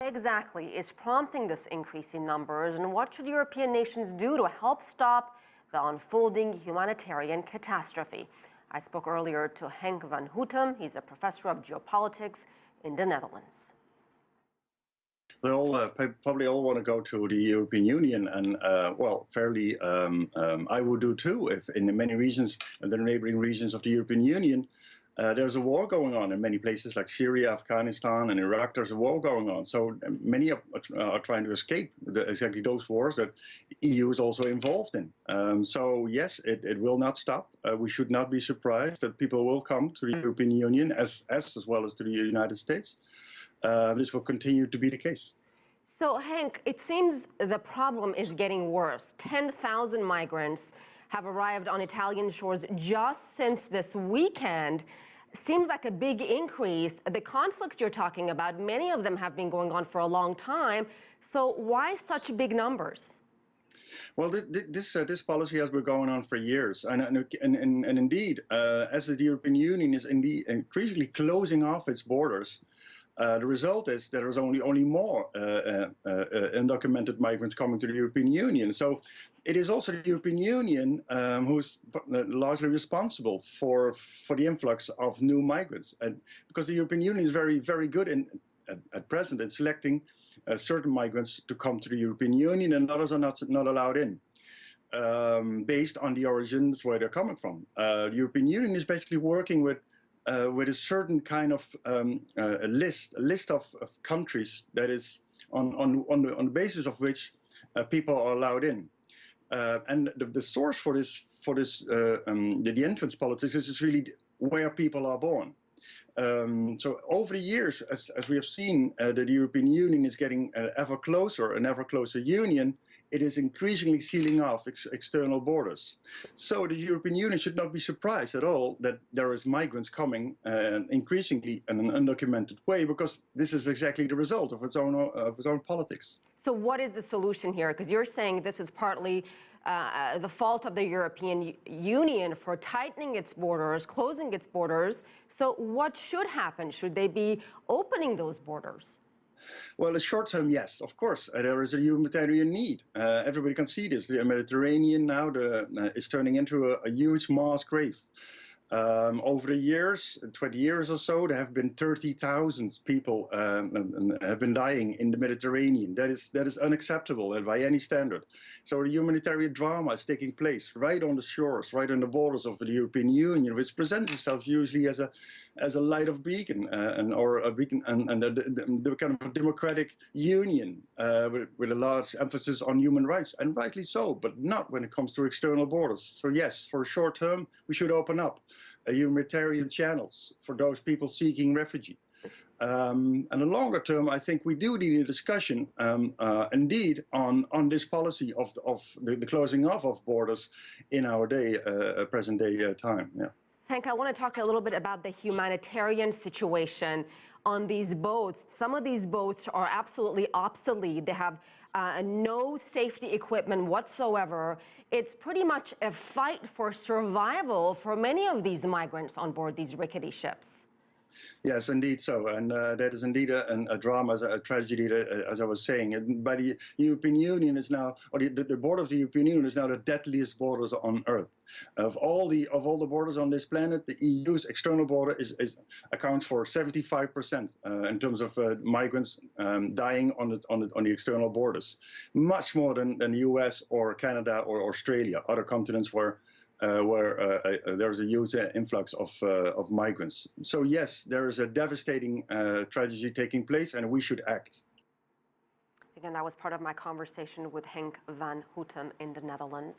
Exactly is prompting this increase in numbers, and what should European nations do to help stop the unfolding humanitarian catastrophe? I spoke earlier to Henk van Houtum. He's a professor of geopolitics in the Netherlands. They all probably all want to go to the European Union, and well, fairly, I would do too. If in many regions, the neighboring regions of the European Union, there's a war going on in many places like Syria, Afghanistan, and Iraq. There's a war going on, so many are trying to escape exactly those wars that the EU is also involved in. So yes, it will not stop. We should not be surprised that people will come to the European Union as well as to the United States. This will continue to be the case. So, Henk, it seems the problem is getting worse. 10,000 migrants have arrived on Italian shores just since this weekend. Seems like a big increase. The conflicts you're talking about, many of them have been going on for a long time. So why such big numbers? Well, this policy has been going on for years, and indeed, as the European Union is indeed increasingly closing off its borders, the result is that there's only more undocumented migrants coming to the European Union. So it is also the European Union who's largely responsible for the influx of new migrants, and because the European Union is very good at present in selecting certain migrants to come to the European Union, and others are not allowed in, based on the origins where they're coming from. The European Union is basically working with a certain kind of a list of countries that is on the basis of which people are allowed in, and the source for the entrance politics is really where people are born. So over the years, as we have seen, that the European Union is getting an ever closer union. It is increasingly sealing off external borders. So the European Union should not be surprised at all that there is migrants coming increasingly in an undocumented way, because this is exactly the result of its own politics. So what is the solution here? Because you're saying this is partly the fault of the European Union for tightening its borders, closing its borders. So what should happen? Should they be opening those borders? Well, in short term, yes, of course. There is a humanitarian need. Everybody can see this. The Mediterranean now is turning into a huge mass grave. Over the years, 20 years or so, there have been 30,000 people have been dying in the Mediterranean. That is unacceptable by any standard. So the humanitarian drama is taking place right on the shores, right on the borders of the European Union, which presents itself usually as a light of beacon or a beacon and the kind of a democratic union with a large emphasis on human rights, and rightly so, but not when it comes to external borders. So yes, for short term, we should open up humanitarian channels for those people seeking refuge. And in the longer term, I think we do need a discussion, indeed, on this policy of the closing off of borders in our present day time. Yeah. Henk, I want to talk a little bit about the humanitarian situation on these boats. Some of these boats are absolutely obsolete. They have no safety equipment whatsoever. It's pretty much a fight for survival for many of these migrants on board these rickety ships. Yes, indeed so, and that is indeed a drama, a tragedy, as I was saying. And by the European Union is now, or the border of the European Union is now the deadliest borders on Earth. Of all the borders on this planet, the EU's external border accounts for 75% in terms of migrants dying on the external borders, much more than the US or Canada or Australia, other continents where there's a huge influx of migrants. So yes, there is a devastating tragedy taking place, and we should act. Again, that was part of my conversation with Henk van Houtum in the Netherlands.